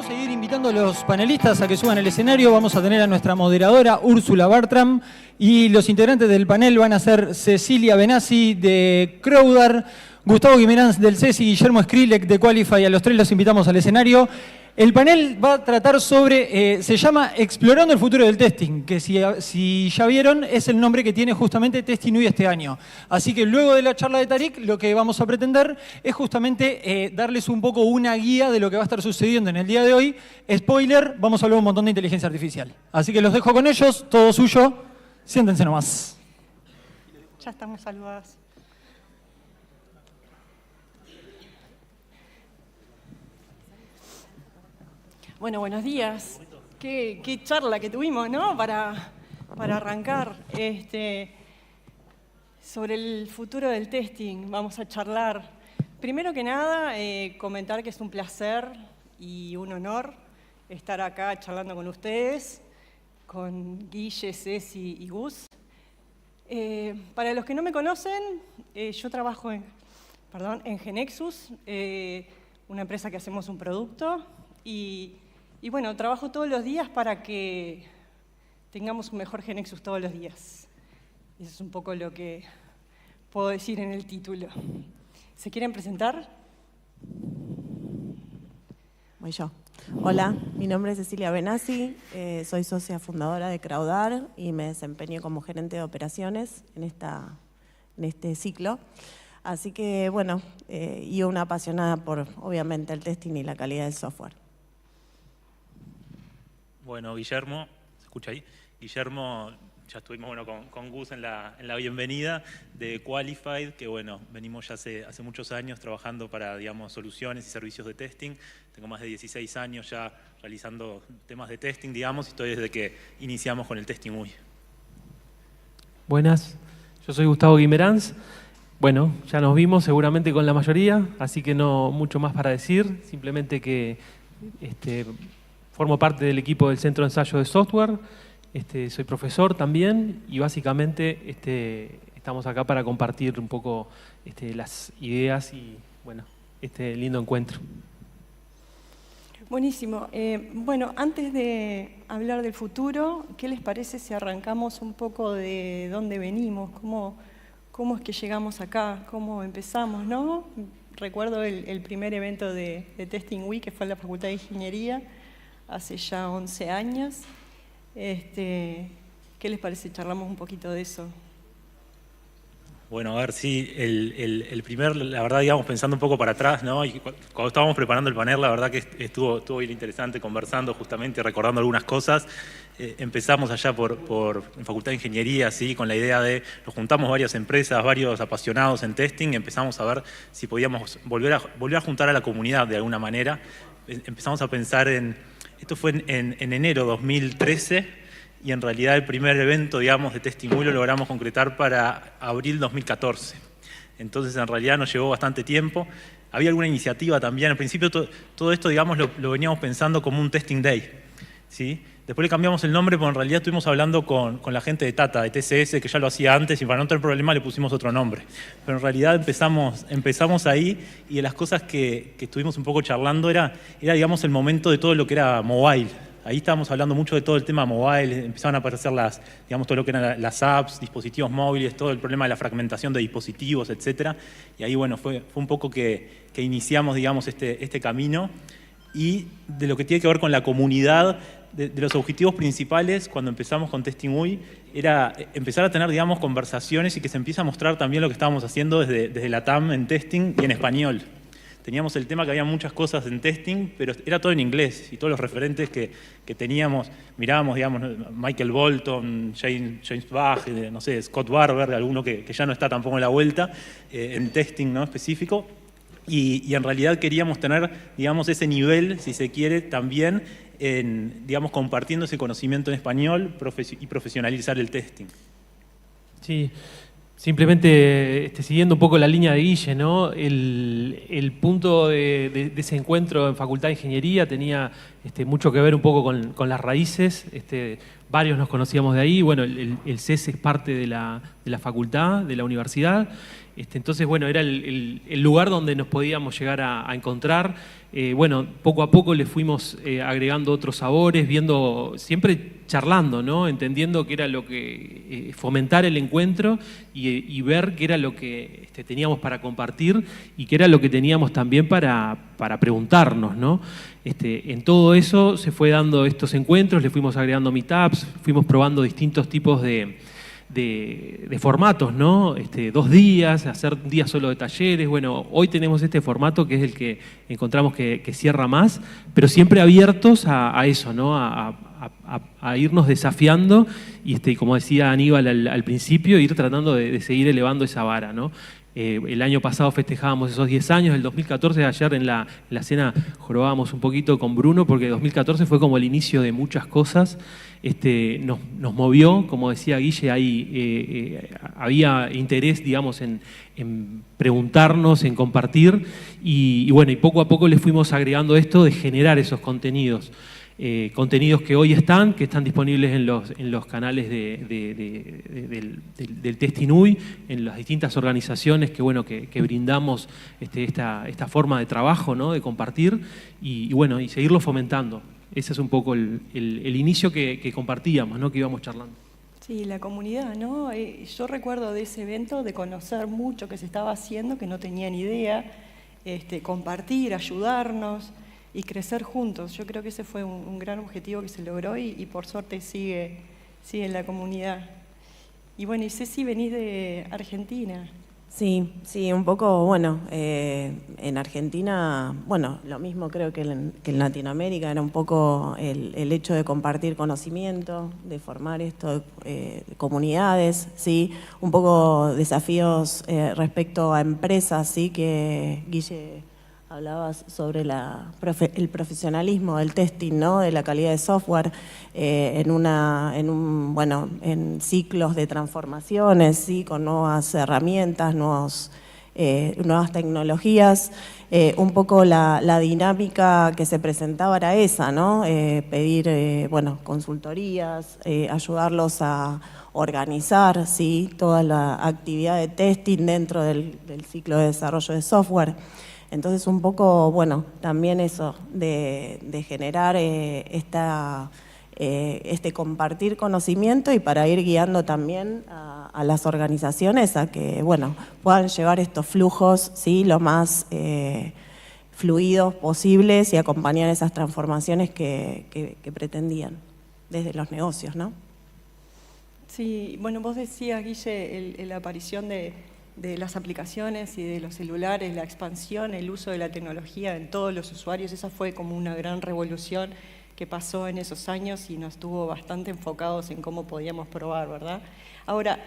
Vamos a ir invitando a los panelistas a que suban al escenario. Vamos a tener a nuestra moderadora Úrsula Bartram y los integrantes del panel van a ser Cecilia Benassi de Crowdar, Gustavo Guimerans del CES y Guillermo Skrillex de Qualify. A los tres los invitamos al escenario. El panel va a tratar sobre, se llama Explorando el futuro del testing, que si ya vieron es el nombre que tiene justamente Testing UI este año. Así que luego de la charla de Tarik, lo que vamos a pretender es justamente darles un poco una guía de lo que va a estar sucediendo en el día de hoy. Spoiler, vamos a hablar un montón de inteligencia artificial. Así que los dejo con ellos, todo suyo, siéntense nomás. Ya estamos saludados. Bueno, buenos días. Qué charla que tuvimos, ¿no? Para arrancar. Sobre el futuro del testing vamos a charlar. Primero que nada, comentar que es un placer y un honor estar acá charlando con ustedes, con Guille, Ceci y Gus. Para los que no me conocen, yo trabajo en GeneXus, una empresa que hacemos un producto y bueno, trabajo todos los días para que tengamos un mejor GeneXus todos los días. Eso es un poco lo que puedo decir en el título. ¿Se quieren presentar? Voy yo. Hola, mi nombre es Cecilia Benassi, soy socia fundadora de Crowdar y me desempeño como gerente de operaciones en este ciclo. Así que, bueno, y una apasionada por, obviamente, el testing y la calidad del software. Bueno, Guillermo, ¿se escucha ahí? Guillermo, ya estuvimos con Gus en la bienvenida de Qualified, que bueno, venimos ya hace muchos años trabajando para, digamos, soluciones y servicios de testing. Tengo más de 16 años ya realizando temas de testing, digamos, y estoy desde que iniciamos con el testing UI. Buenas, yo soy Gustavo Guimerans. Bueno, ya nos vimos seguramente con la mayoría, así que no mucho más para decir, simplemente que formo parte del equipo del Centro de Ensayo de Software, soy profesor también y básicamente estamos acá para compartir un poco las ideas y bueno, este lindo encuentro. Buenísimo. Bueno, antes de hablar del futuro, ¿qué les parece si arrancamos un poco de dónde venimos? ¿Cómo es que llegamos acá? ¿Cómo empezamos, no? Recuerdo el primer evento de Testing Week que fue en la Facultad de Ingeniería hace ya 11 años. ¿Qué les parece? Charlamos un poquito de eso. Bueno, a ver, sí, el primer, la verdad, digamos, pensando un poco para atrás, ¿no? Y cuando estábamos preparando el panel, la verdad que estuvo bien interesante conversando justamente, recordando algunas cosas. Empezamos allá en Facultad de Ingeniería, ¿sí? Con la idea de, nos juntamos varias empresas, varios apasionados en testing, empezamos a ver si podíamos volver a juntar a la comunidad de alguna manera. Empezamos a pensar esto fue en enero de 2013, y en realidad el primer evento, digamos, de Testing UI lo logramos concretar para abril 2014. Entonces, en realidad nos llevó bastante tiempo. Había alguna iniciativa también. Al principio todo esto, digamos, lo veníamos pensando como un Testing Day, ¿sí? Después le cambiamos el nombre, porque en realidad estuvimos hablando con la gente de Tata, de TCS, que ya lo hacía antes, y para no tener problema le pusimos otro nombre. Pero en realidad empezamos ahí, y de las cosas que estuvimos un poco charlando era, digamos, el momento de todo lo que era mobile. Ahí estábamos hablando mucho de todo el tema mobile, empezaban a aparecer digamos, todo lo que eran las apps, dispositivos móviles, todo el problema de la fragmentación de dispositivos, etc. Y ahí, bueno, fue un poco que iniciamos, digamos, este camino. Y de lo que tiene que ver con la comunidad, de los objetivos principales cuando empezamos con Testing UI, era empezar a tener, digamos, conversaciones y que se empiece a mostrar también lo que estábamos haciendo desde la TAM en testing y en español. Teníamos el tema que había muchas cosas en testing, pero era todo en inglés, y todos los referentes que teníamos, mirábamos, digamos, Michael Bolton, James Bach, no sé, Scott Barber, alguno que ya no está tampoco en la vuelta, en testing, ¿no?, específico, y en realidad queríamos tener, digamos, ese nivel, si se quiere, también, digamos, compartiendo ese conocimiento en español y profesionalizar el testing. Sí. Simplemente siguiendo un poco la línea de Guille, ¿no? El punto de ese encuentro en Facultad de Ingeniería tenía mucho que ver un poco con las raíces. Varios nos conocíamos de ahí. Bueno, el CES es parte de la facultad, de la universidad. Entonces, bueno, era el lugar donde nos podíamos llegar a encontrar. Bueno, poco a poco le fuimos agregando otros sabores, viendo, siempre charlando, ¿no? Entendiendo que era lo que, fomentar el encuentro y ver qué era lo que teníamos para compartir y qué era lo que teníamos también para preguntarnos, ¿no? En todo eso se fue dando estos encuentros, le fuimos agregando meetups, fuimos probando distintos tipos de formatos, ¿no? 2 días, hacer un día solo de talleres. Bueno, hoy tenemos este formato que es el que encontramos que cierra más, pero siempre abiertos a eso, ¿no? A irnos desafiando y, como decía Aníbal al principio, ir tratando de seguir elevando esa vara, ¿no? El año pasado festejábamos esos 10 años, el 2014, ayer en la cena jorobábamos un poquito con Bruno, porque 2014 fue como el inicio de muchas cosas. Nos movió, como decía Guille, había interés, digamos, en preguntarnos, en compartir, y bueno, y poco a poco le fuimos agregando esto de generar esos contenidos. Contenidos que hoy están disponibles en los canales del Testing UI, en las distintas organizaciones que brindamos esta forma de trabajo, ¿no? De compartir y bueno, y seguirlo fomentando. Ese es un poco el inicio que compartíamos, ¿no? Que íbamos charlando. Sí, la comunidad, ¿no? Yo recuerdo de ese evento de conocer mucho que se estaba haciendo, que no tenía ni idea, compartir, ayudarnos y crecer juntos. Yo creo que ese fue un gran objetivo que se logró y por suerte sigue en la comunidad. Y bueno, y Ceci, venís de Argentina. Sí, un poco, bueno, en Argentina, bueno, lo mismo creo que en Latinoamérica, era un poco el hecho de compartir conocimiento, de formar comunidades, ¿sí? Un poco desafíos respecto a empresas, ¿sí? Que Guille hablabas sobre el profesionalismo del testing, ¿no? De la calidad de software en ciclos de transformaciones, ¿sí? Con nuevas herramientas, nuevas tecnologías. Un poco la dinámica que se presentaba era esa, ¿no? Pedir consultorías, ayudarlos a organizar, ¿sí? Toda la actividad de testing dentro del ciclo de desarrollo de software. Entonces, un poco, bueno, también eso de generar compartir conocimiento y para ir guiando también a las organizaciones a que, bueno, puedan llevar estos flujos, ¿sí? Lo más fluidos posibles y acompañar esas transformaciones que pretendían desde los negocios, ¿no? Sí, bueno, vos decías, Guille, la aparición de las aplicaciones y de los celulares, la expansión, el uso de la tecnología en todos los usuarios, esa fue como una gran revolución que pasó en esos años y nos tuvo bastante enfocados en cómo podíamos probar, ¿verdad? Ahora,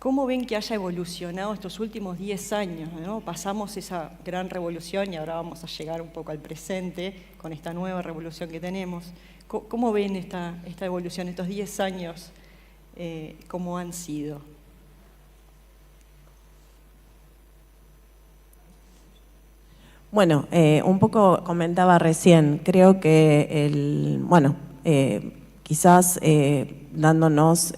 ¿cómo ven que haya evolucionado estos últimos 10 años, ¿no? Pasamos esa gran revolución y ahora vamos a llegar un poco al presente con esta nueva revolución que tenemos. ¿Cómo ven esta evolución, estos 10 años, cómo han sido? Bueno, un poco comentaba recién, creo que quizás dándonos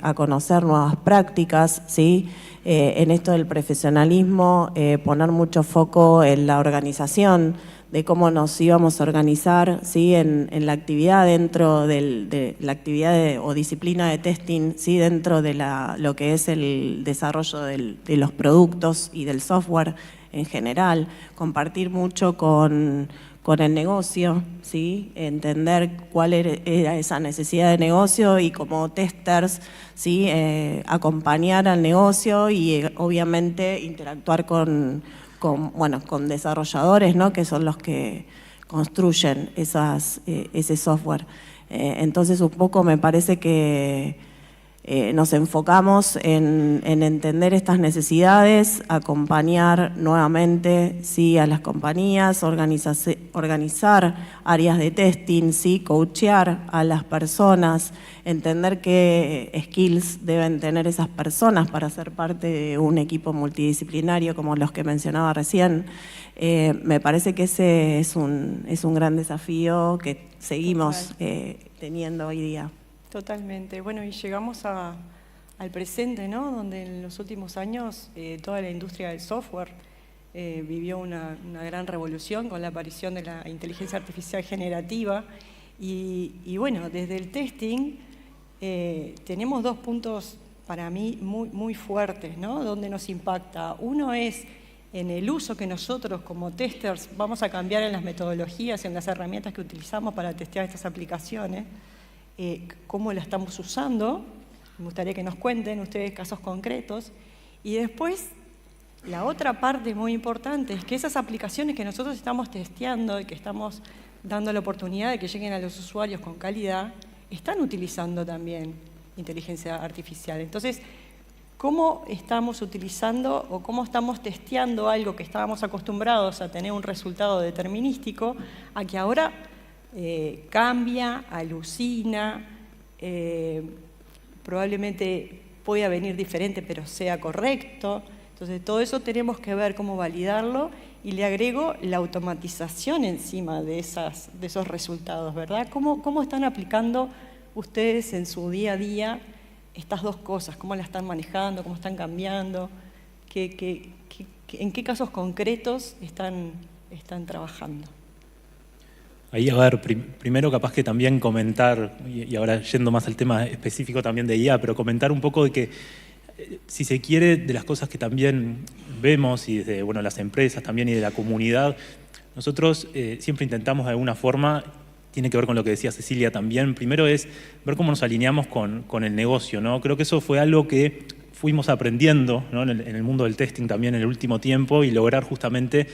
a conocer nuevas prácticas, ¿sí? En esto del profesionalismo, poner mucho foco en la organización, de cómo nos íbamos a organizar, ¿sí? En la actividad dentro de la actividad o disciplina de testing, ¿sí? Dentro de lo que es el desarrollo de los productos y del software en general, compartir mucho con el negocio, ¿sí? Entender cuál era esa necesidad de negocio y como testers, ¿sí? Acompañar al negocio y obviamente interactuar con desarrolladores, ¿no? Que son los que construyen ese software. Entonces un poco me parece que nos enfocamos en entender estas necesidades, acompañar nuevamente, ¿sí? A las compañías, organizar áreas de testing, ¿sí? Coachear a las personas, entender qué skills deben tener esas personas para ser parte de un equipo multidisciplinario como los que mencionaba recién. Me parece que ese es un gran desafío que seguimos teniendo hoy día. Totalmente. Bueno, y llegamos a al presente, ¿no? Donde en los últimos años toda la industria del software vivió una gran revolución con la aparición de la inteligencia artificial generativa. Y bueno, desde el testing tenemos dos puntos para mí muy fuertes, ¿no? Donde nos impacta. Uno es en el uso que nosotros como testers vamos a cambiar en las metodologías, en las herramientas que utilizamos para testear estas aplicaciones, cómo la estamos usando. Me gustaría que nos cuenten ustedes casos concretos. Y después, la otra parte muy importante es que esas aplicaciones que nosotros estamos testeando y que estamos dando la oportunidad de que lleguen a los usuarios con calidad, están utilizando también inteligencia artificial. Entonces, ¿cómo estamos utilizando o cómo estamos testeando algo que estábamos acostumbrados a tener un resultado determinístico, a que ahora cambia, alucina, probablemente pueda venir diferente, pero sea correcto? Entonces, todo eso tenemos que ver cómo validarlo, y le agrego la automatización encima de esos resultados, ¿verdad? ¿Cómo están aplicando ustedes en su día a día estas dos cosas? ¿Cómo las están manejando? ¿Cómo están cambiando? ¿En qué casos concretos están trabajando? Ahí, a ver, primero capaz que también comentar, y ahora yendo más al tema específico también de IA, pero comentar un poco de que, si se quiere, de las cosas que también vemos, y desde las empresas también y de la comunidad, nosotros siempre intentamos de alguna forma, tiene que ver con lo que decía Cecilia también, primero es ver cómo nos alineamos con el negocio, ¿no? Creo que eso fue algo que fuimos aprendiendo, ¿no? en el mundo del testing también en el último tiempo, y lograr justamente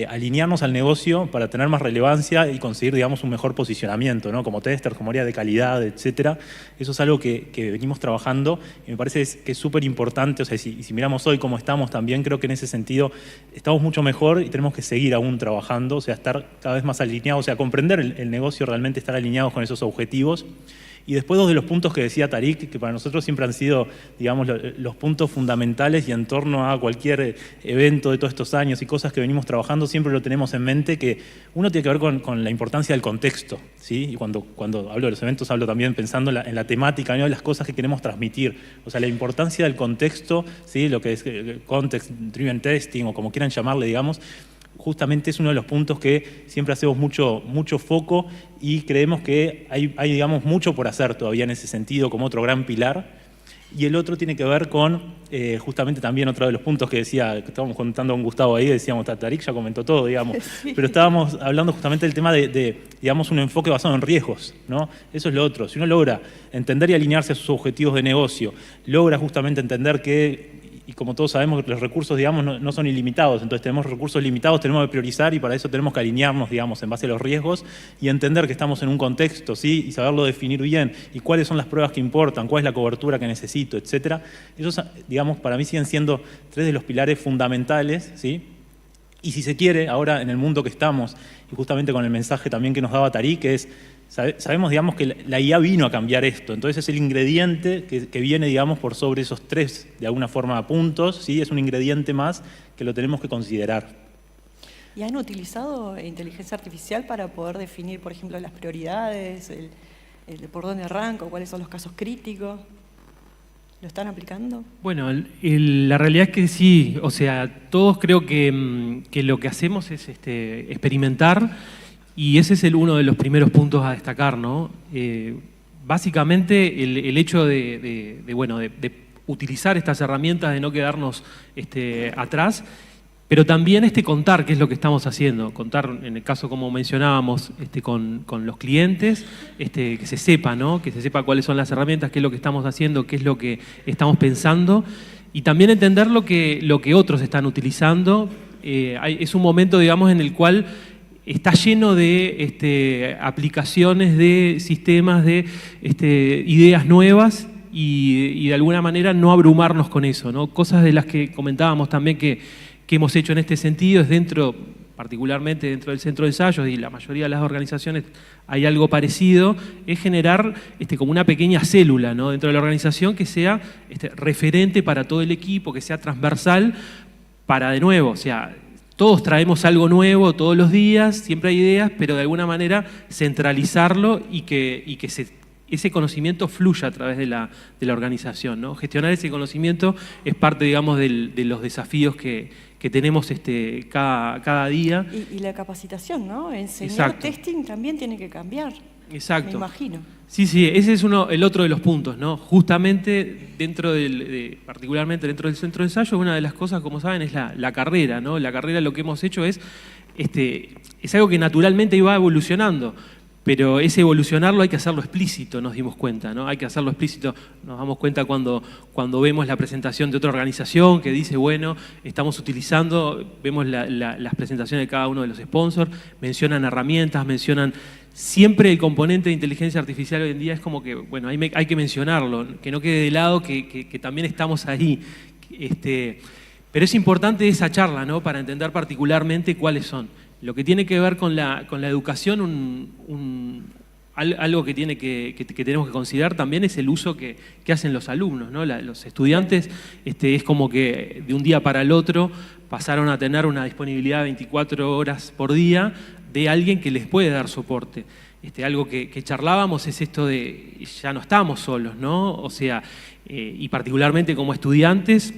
alinearnos al negocio para tener más relevancia y conseguir, digamos, un mejor posicionamiento, ¿no? Como tester, como área de calidad, etcétera. Eso es algo que venimos trabajando y me parece que es súper importante. O sea, si miramos hoy cómo estamos también, creo que en ese sentido estamos mucho mejor y tenemos que seguir aún trabajando, o sea, estar cada vez más alineados, o sea, comprender el negocio, realmente estar alineados con esos objetivos. Y después, dos de los puntos que decía Tarik, que para nosotros siempre han sido, digamos, los puntos fundamentales, y en torno a cualquier evento de todos estos años y cosas que venimos trabajando, siempre lo tenemos en mente, que uno tiene que ver con la importancia del contexto, ¿sí? Y cuando hablo de los eventos, hablo también pensando en la temática, ¿no? De las cosas que queremos transmitir. O sea, la importancia del contexto, ¿sí? Lo que es context driven testing, o como quieran llamarle, digamos, justamente es uno de los puntos que siempre hacemos mucho foco, y creemos que hay, digamos, mucho por hacer todavía en ese sentido, como otro gran pilar. Y el otro tiene que ver con, justamente también otro de los puntos que decía, que estábamos contando con Gustavo ahí, decíamos, Tarik ya comentó todo, digamos, sí. Pero estábamos hablando justamente del tema de, digamos, un enfoque basado en riesgos, ¿no? Eso es lo otro. Si uno logra entender y alinearse a sus objetivos de negocio, logra justamente entender que, y como todos sabemos, los recursos, digamos, no son ilimitados. Entonces tenemos recursos limitados, tenemos que priorizar, y para eso tenemos que alinearnos, digamos, en base a los riesgos, y entender que estamos en un contexto, ¿sí? Y saberlo definir bien, y cuáles son las pruebas que importan, cuál es la cobertura que necesito, etcétera. Esos, digamos, para mí siguen siendo tres de los pilares fundamentales, ¿sí? Y si se quiere, ahora en el mundo que estamos, y justamente con el mensaje también que nos daba Tarik, que es, sabemos, digamos, que la IA vino a cambiar esto. Entonces es el ingrediente que viene, digamos, por sobre esos tres, de alguna forma, puntos, ¿sí? Es un ingrediente más que lo tenemos que considerar. ¿Y han utilizado inteligencia artificial para poder definir, por ejemplo, las prioridades, por dónde arranco, cuáles son los casos críticos? ¿Lo están aplicando? Bueno, la realidad es que sí. O sea, todos creo que lo que hacemos es experimentar, y ese es uno de los primeros puntos a destacar, ¿no? Básicamente el hecho de utilizar estas herramientas, de no quedarnos atrás, pero también contar qué es lo que estamos haciendo, contar, en el caso como mencionábamos, con los clientes, que se sepa, ¿no? Que se sepa cuáles son las herramientas, qué es lo que estamos haciendo, qué es lo que estamos pensando, y también entender lo que otros están utilizando. Es un momento, digamos, en el cual está lleno de aplicaciones, de sistemas, de ideas nuevas, y de alguna manera no abrumarnos con eso, ¿no? Cosas de las que comentábamos también que hemos hecho en este sentido es particularmente dentro del centro de ensayos, y la mayoría de las organizaciones hay algo parecido, es generar como una pequeña célula, ¿no? Dentro de la organización, que sea referente para todo el equipo, que sea transversal, para, de nuevo, o sea, todos traemos algo nuevo todos los días, siempre hay ideas, pero de alguna manera centralizarlo y que ese conocimiento fluya a través de la organización, ¿no? Gestionar ese conocimiento es parte, digamos, de los desafíos que tenemos cada día. Y la capacitación, ¿no? Enseñar Exacto. testing también tiene que cambiar. Exacto. Me imagino. Sí, ese es el otro de los puntos, ¿no? Justamente particularmente dentro del centro de ensayo, una de las cosas, como saben, es la carrera, ¿no? La carrera, lo que hemos hecho es algo que naturalmente iba evolucionando, pero ese evolucionarlo hay que hacerlo explícito, nos dimos cuenta, ¿no? Hay que hacerlo explícito. Nos damos cuenta cuando vemos la presentación de otra organización que dice, bueno, estamos utilizando, vemos las presentaciones de cada uno de los sponsors, mencionan herramientas, mencionan siempre el componente de inteligencia artificial hoy en día es como que, bueno, hay que mencionarlo, que no quede de lado que también estamos ahí. Pero es importante esa charla, ¿no? Para entender particularmente cuáles son. Lo que tiene que ver con la educación, algo que tenemos que considerar también es el uso que hacen los alumnos, ¿no? Los estudiantes es como que de un día para el otro pasaron a tener una disponibilidad de 24 horas por día de alguien que les puede dar soporte. Algo que charlábamos es esto de ya no estamos solos, ¿no? O sea, y particularmente como estudiantes,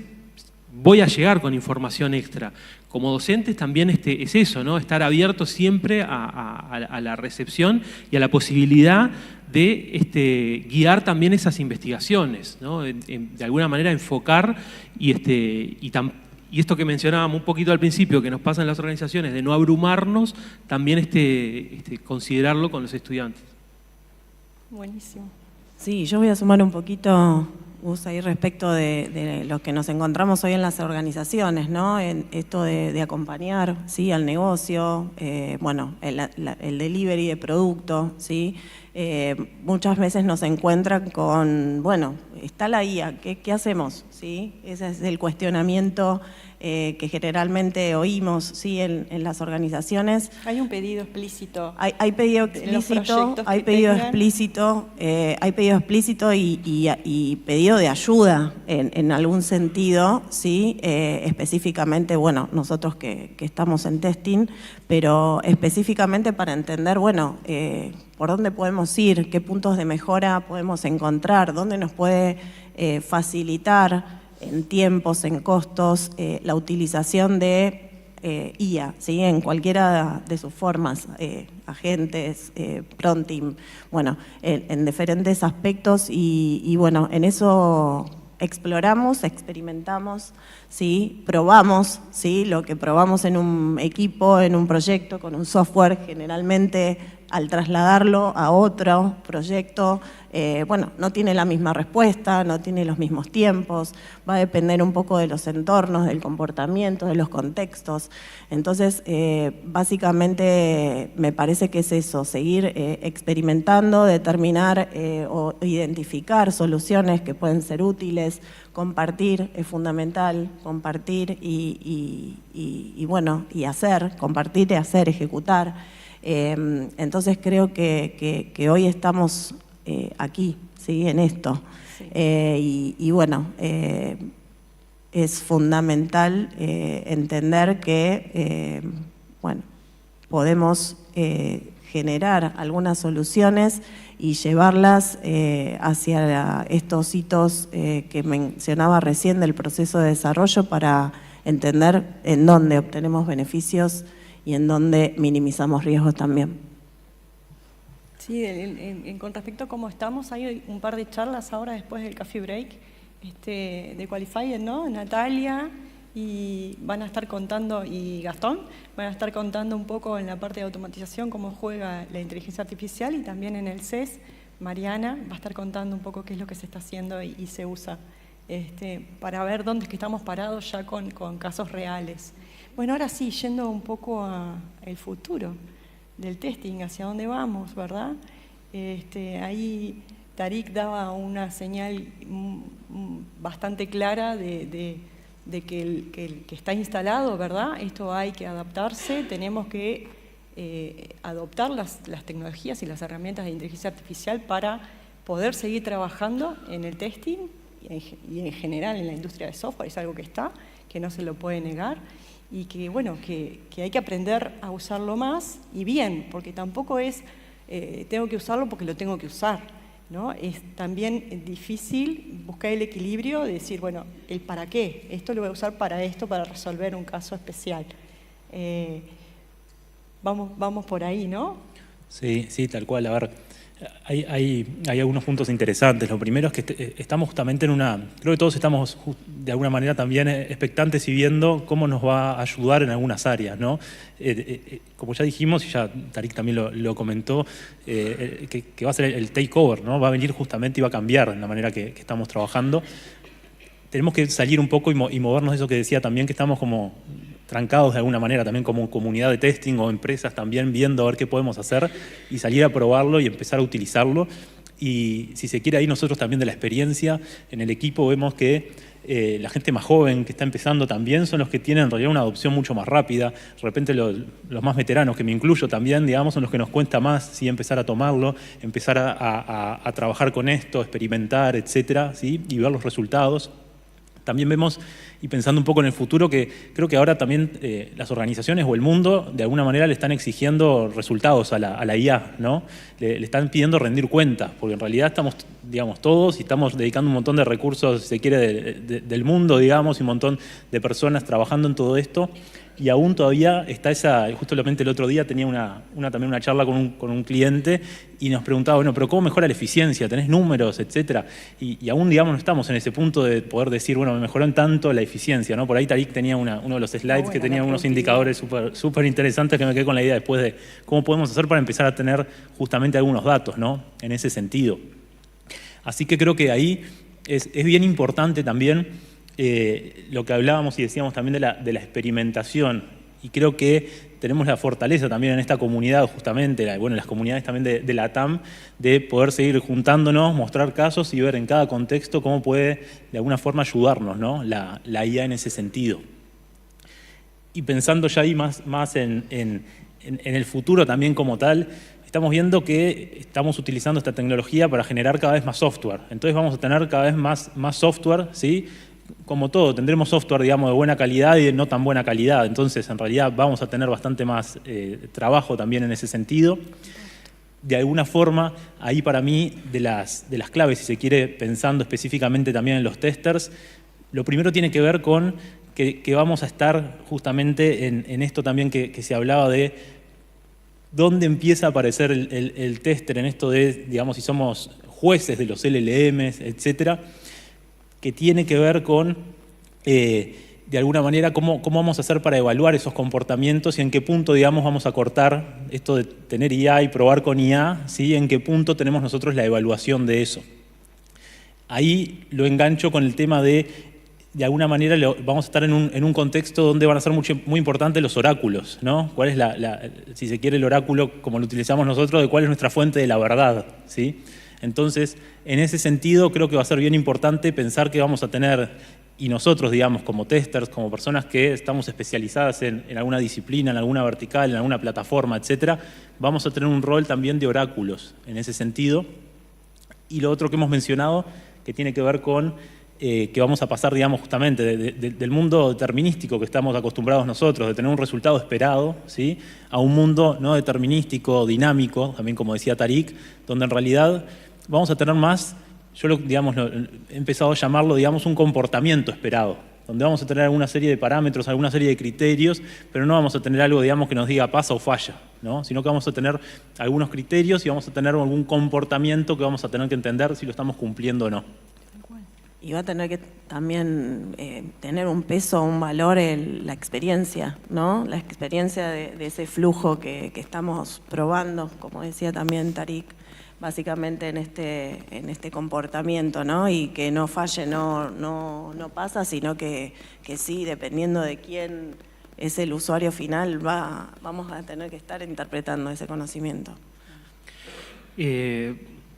voy a llegar con información extra. Como docentes también es eso, ¿no? Estar abiertos siempre a la recepción y a la posibilidad de guiar también esas investigaciones, ¿no? De alguna manera enfocar y esto que mencionábamos un poquito al principio, que nos pasa en las organizaciones, de no abrumarnos, también considerarlo con los estudiantes. Buenísimo. Sí, yo voy a sumar un poquito, Gus, ahí respecto de lo que nos encontramos hoy en las organizaciones, ¿no? En esto de acompañar, ¿sí? Al negocio, bueno, el delivery de producto, ¿sí? Muchas veces nos encuentran con, bueno, está la IA, ¿qué hacemos? ¿Sí? Ese es el cuestionamiento que generalmente oímos, ¿sí? en las organizaciones. Hay un pedido explícito. Hay pedido explícito, hay pedido explícito y pedido de ayuda en algún sentido, ¿sí? Específicamente, bueno, nosotros que estamos en testing, pero específicamente para entender, bueno, por dónde podemos ir, qué puntos de mejora podemos encontrar, dónde nos puede facilitar en tiempos, en costos, la utilización de IA, ¿sí? En cualquiera de sus formas, agentes, pronting, bueno, en diferentes aspectos y bueno, en eso exploramos, experimentamos, ¿sí? Probamos, ¿sí? Lo que probamos en un equipo, en un proyecto, con un software, generalmente al trasladarlo a otro proyecto, bueno, no tiene la misma respuesta, no tiene los mismos tiempos, va a depender un poco de los entornos, del comportamiento, de los contextos. Entonces, básicamente me parece que es eso, seguir experimentando, determinar o identificar soluciones que pueden ser útiles, compartir es fundamental, compartir y bueno, y hacer, compartir y hacer, ejecutar. Entonces creo que hoy estamos aquí, ¿sí? En esto. Sí. Y bueno, es fundamental entender que bueno, podemos generar algunas soluciones y llevarlas hacia estos hitos que mencionaba recién del proceso de desarrollo para entender en dónde obtenemos beneficios y en dónde minimizamos riesgos también. Sí, con respecto a cómo estamos, hay un par de charlas ahora después del coffee break de Qualified, ¿no? Natalia y van a estar contando, y Gastón, van a estar contando un poco en la parte de automatización cómo juega la inteligencia artificial, y también en el CES, Mariana va a estar contando un poco qué es lo que se está haciendo y se usa para ver dónde es que estamos parados ya con casos reales. Bueno, ahora sí, yendo un poco al futuro del testing, hacia dónde vamos, ¿verdad? Ahí Tarik daba una señal bastante clara de que el que está instalado, ¿verdad? Esto hay que adaptarse, tenemos que adoptar las tecnologías y las herramientas de inteligencia artificial para poder seguir trabajando en el testing y en general en la industria de software, es algo que está, que no se lo puede negar. Y que, bueno, que hay que aprender a usarlo más y bien, porque tampoco es tengo que usarlo porque lo tengo que usar. ¿no? Es también difícil buscar el equilibrio de decir, bueno, el para qué. Esto lo voy a usar para esto, para resolver un caso especial. Vamos por ahí, ¿no? Sí, sí, tal cual. A ver, hay algunos puntos interesantes. Lo primero es que estamos justamente en creo que todos estamos de alguna manera también expectantes y viendo cómo nos va a ayudar en algunas áreas, ¿no? Como ya dijimos, y ya Tarik también lo comentó, que va a ser el takeover, ¿no? Va a venir justamente y va a cambiar la manera que estamos trabajando. Tenemos que salir un poco y movernos de eso que decía también, que estamos como trancados de alguna manera, también como comunidad de testing o empresas también viendo a ver qué podemos hacer y salir a probarlo y empezar a utilizarlo. Y si se quiere ahí nosotros también de la experiencia en el equipo vemos que la gente más joven que está empezando también son los que tienen en realidad una adopción mucho más rápida. De repente los más veteranos, que me incluyo también, digamos, son los que nos cuesta más ¿sí? Empezar a tomarlo, empezar a trabajar con esto, experimentar, etcétera, ¿sí? Y ver los resultados. También vemos, y pensando un poco en el futuro, que creo que ahora también las organizaciones o el mundo de alguna manera le están exigiendo resultados a la IA, ¿no? Le están pidiendo rendir cuentas, porque en realidad estamos, digamos, todos y estamos dedicando un montón de recursos, si se quiere, del mundo, digamos, y un montón de personas trabajando en todo esto. Y aún todavía está justamente el otro día tenía también una charla con un cliente y nos preguntaba, bueno, pero ¿cómo mejora la eficiencia? ¿Tenés números, etcétera? Y aún, digamos, no estamos en ese punto de poder decir, bueno, me mejoró en tanto la eficiencia, ¿no? Por ahí Tarik tenía uno de los slides que tenía unos indicadores súper interesantes que me quedé con la idea después de cómo podemos hacer para empezar a tener justamente algunos datos, ¿no? En ese sentido. Así que creo que ahí es bien importante también lo que hablábamos y decíamos también de la experimentación, y creo que tenemos la fortaleza también en esta comunidad justamente, las comunidades también de la TAM, de poder seguir juntándonos, mostrar casos y ver en cada contexto cómo puede de alguna forma ayudarnos, ¿no? la IA en ese sentido. Y pensando ya ahí más en el futuro también como tal, estamos viendo que estamos utilizando esta tecnología para generar cada vez más software. Entonces vamos a tener cada vez más software, ¿sí? Como todo, tendremos software, digamos, de buena calidad y de no tan buena calidad. Entonces, en realidad, vamos a tener bastante más trabajo también en ese sentido. De alguna forma, ahí para mí, de las claves, si se quiere, pensando específicamente también en los testers, lo primero tiene que ver con que vamos a estar justamente en esto también que se hablaba de dónde empieza a aparecer el tester en esto de, digamos, si somos jueces de los LLMs, etcétera, que tiene que ver con, de alguna manera, cómo vamos a hacer para evaluar esos comportamientos y en qué punto, digamos, vamos a cortar esto de tener IA y probar con IA, ¿sí? En qué punto tenemos nosotros la evaluación de eso. Ahí lo engancho con el tema de alguna manera, vamos a estar en un contexto donde van a ser muy importantes los oráculos, ¿no? ¿Cuál es si se quiere, el oráculo, como lo utilizamos nosotros, de cuál es nuestra fuente de la verdad, ¿sí? Entonces, en ese sentido, creo que va a ser bien importante pensar que vamos a tener, y nosotros, digamos, como testers, como personas que estamos especializadas en alguna disciplina, en alguna vertical, en alguna plataforma, etcétera, vamos a tener un rol también de oráculos en ese sentido. Y lo otro que hemos mencionado, que tiene que ver con que vamos a pasar, digamos, justamente del mundo determinístico que estamos acostumbrados nosotros, de tener un resultado esperado, ¿sí? A un mundo no determinístico, dinámico, también como decía Tarik, donde en realidad vamos a tener más, yo digamos, he empezado a llamarlo, digamos, un comportamiento esperado, donde vamos a tener alguna serie de parámetros, alguna serie de criterios, pero no vamos a tener algo, digamos, que nos diga pasa o falla, ¿no? Sino que vamos a tener algunos criterios y vamos a tener algún comportamiento que vamos a tener que entender si lo estamos cumpliendo o no. Y va a tener que también tener un peso, un valor la experiencia, ¿no? La experiencia de ese flujo que estamos probando, como decía también Tarik, básicamente en este comportamiento, ¿no? Y que no falle, no pasa, sino que sí, dependiendo de quién es el usuario final, vamos a tener que estar interpretando ese conocimiento.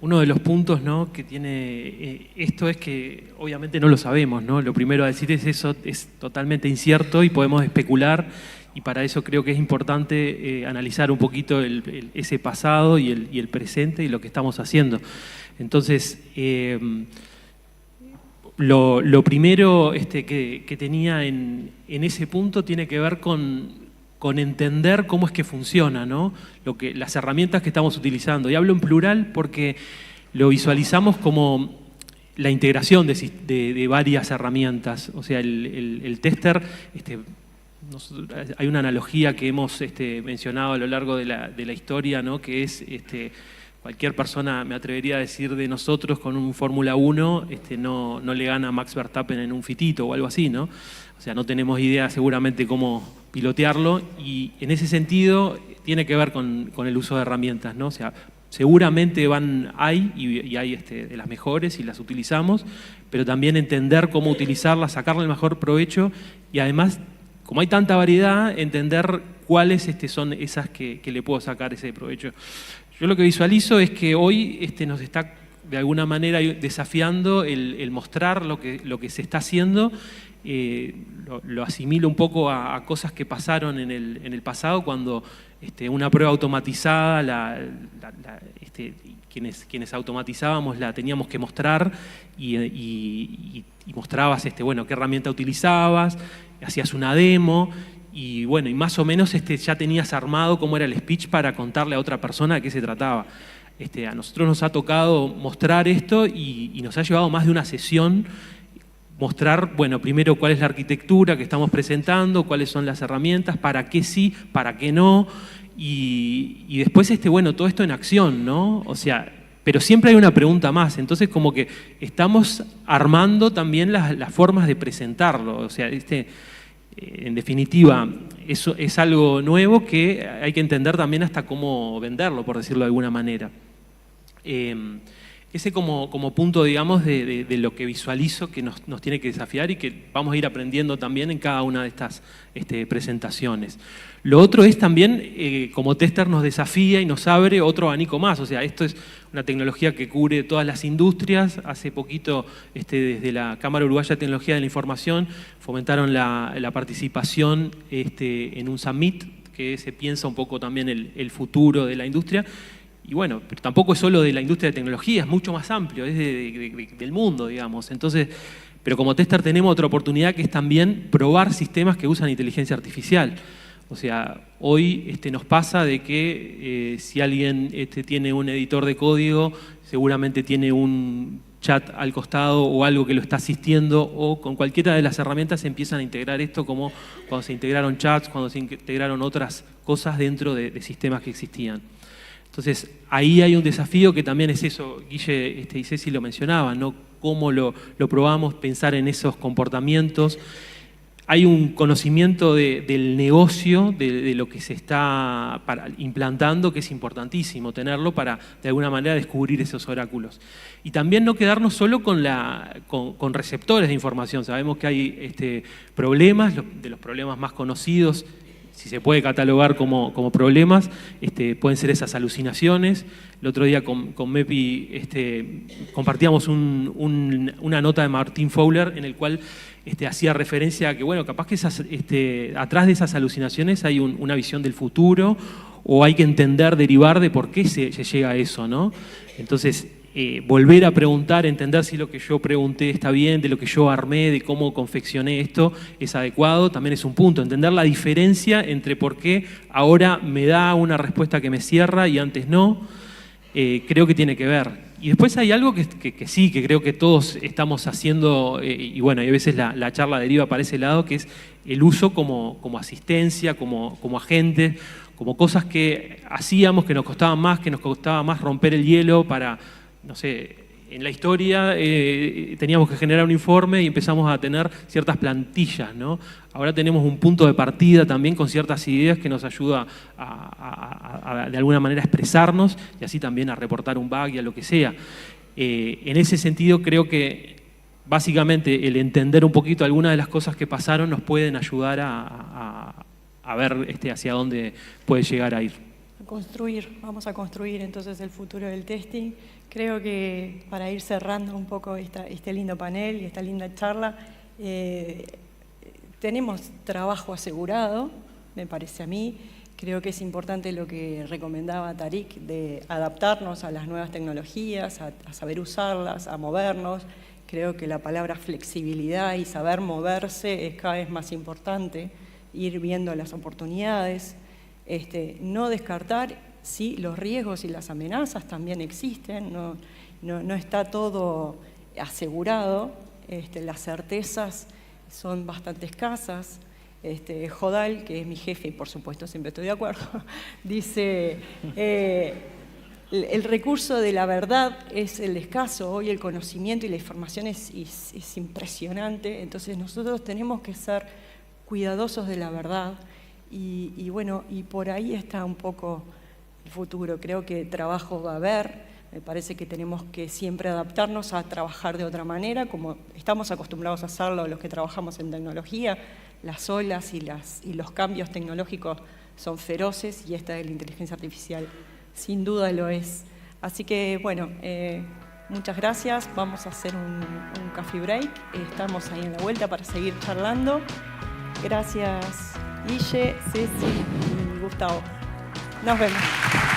Uno de los puntos, ¿no?, que tiene esto es que obviamente no lo sabemos, ¿no? Lo primero a decir es eso, es totalmente incierto y podemos especular, y para eso creo que es importante analizar un poquito ese pasado y el presente y lo que estamos haciendo. Entonces, lo primero que tenía en ese punto tiene que ver con entender cómo es que funciona, ¿no? Las herramientas que estamos utilizando. Y hablo en plural porque lo visualizamos como la integración de varias herramientas. O sea, el tester, hay una analogía que hemos mencionado a lo largo de la historia, ¿no? Que es cualquier persona, me atrevería a decir, de nosotros con un Fórmula 1 no le gana a Max Verstappen en un fitito o algo así, ¿no? O sea, no tenemos idea seguramente cómo pilotearlo, y en ese sentido tiene que ver con el uso de herramientas, ¿no? O sea, seguramente hay de las mejores y las utilizamos, pero también entender cómo utilizarlas, sacarle el mejor provecho, y además, como hay tanta variedad, entender cuáles son esas que le puedo sacar ese provecho. Yo lo que visualizo es que hoy nos está de alguna manera desafiando el mostrar lo que se está haciendo. Lo asimilo un poco a cosas que pasaron en el pasado, cuando una prueba automatizada, quienes automatizábamos la teníamos que mostrar, y mostrabas bueno, qué herramienta utilizabas, hacías una demo, y bueno, y más o menos ya tenías armado cómo era el speech para contarle a otra persona de qué se trataba. A nosotros nos ha tocado mostrar esto, y nos ha llevado más de una sesión mostrar, bueno, primero cuál es la arquitectura que estamos presentando, cuáles son las herramientas, para qué sí, para qué no, y después, bueno, todo esto en acción, ¿no? O sea, pero siempre hay una pregunta más, entonces como que estamos armando también las formas de presentarlo, o sea, en definitiva, eso es algo nuevo que hay que entender también hasta cómo venderlo, por decirlo de alguna manera. Ese como punto, digamos, de lo que visualizo que nos tiene que desafiar y que vamos a ir aprendiendo también en cada una de estas presentaciones. Lo otro es también, como tester nos desafía y nos abre otro abanico más. O sea, esto es una tecnología que cubre todas las industrias. Hace poquito, desde la Cámara Uruguaya de Tecnología de la Información, fomentaron la participación en un summit que se piensa un poco también el futuro de la industria. Y bueno, pero tampoco es solo de la industria de tecnología, es mucho más amplio, es del mundo, digamos. Entonces, pero como tester tenemos otra oportunidad, que es también probar sistemas que usan inteligencia artificial. O sea, hoy nos pasa de que si alguien tiene un editor de código, seguramente tiene un chat al costado o algo que lo está asistiendo, o con cualquiera de las herramientas se empiezan a integrar esto, como cuando se integraron chats, cuando se integraron otras cosas dentro de sistemas que existían. Entonces, ahí hay un desafío que también es eso, Guille y Ceci lo mencionaban, ¿no? Cómo lo probamos, pensar en esos comportamientos. Hay un conocimiento del negocio, de lo que se está implantando, que es importantísimo tenerlo para, de alguna manera, descubrir esos oráculos. Y también no quedarnos solo con receptores de información. Sabemos que hay problemas, de los problemas más conocidos, si se puede catalogar como problemas, pueden ser esas alucinaciones. El otro día con MEPI compartíamos una nota de Martín Fowler en el cual hacía referencia a que, bueno, capaz que atrás de esas alucinaciones hay una visión del futuro, o hay que derivar de por qué se llega a eso, ¿no? Entonces, volver a preguntar, entender si lo que yo pregunté está bien, de lo que yo armé, de cómo confeccioné esto es adecuado, también es un punto. Entender la diferencia entre por qué ahora me da una respuesta que me cierra y antes no, creo que tiene que ver. Y después hay algo que sí, que creo que todos estamos haciendo, y bueno, y a veces la charla deriva para ese lado, que es el uso como asistencia, como agente, como cosas que hacíamos que nos costaba más romper el hielo para, no sé, en la historia teníamos que generar un informe y empezamos a tener ciertas plantillas, ¿no? Ahora tenemos un punto de partida también con ciertas ideas que nos ayuda a de alguna manera expresarnos y así también a reportar un bug y a lo que sea. En ese sentido creo que básicamente el entender un poquito algunas de las cosas que pasaron nos pueden ayudar a ver hacia dónde puede llegar a ir. Vamos a construir entonces el futuro del testing. Creo que para ir cerrando un poco este lindo panel y esta linda charla, tenemos trabajo asegurado, me parece a mí. Creo que es importante lo que recomendaba Tarik, de adaptarnos a las nuevas tecnologías, a saber usarlas, a movernos. Creo que la palabra flexibilidad y saber moverse es cada vez más importante, ir viendo las oportunidades, no descartar sí, los riesgos y las amenazas también existen, no está todo asegurado, las certezas son bastante escasas. Jodal, que es mi jefe y por supuesto siempre estoy de acuerdo, dice, el recurso de la verdad es el escaso, hoy el conocimiento y la información es impresionante, entonces nosotros tenemos que ser cuidadosos de la verdad y bueno, y por ahí está un poco el futuro. Creo que trabajo va a haber. Me parece que tenemos que siempre adaptarnos a trabajar de otra manera, como estamos acostumbrados a hacerlo los que trabajamos en tecnología. Las olas y los cambios tecnológicos son feroces y esta de la inteligencia artificial sin duda lo es. Así que, bueno, muchas gracias. Vamos a hacer un coffee break. Estamos ahí en la vuelta para seguir charlando. Gracias, Guille, Ceci y Gustavo. Nos vemos.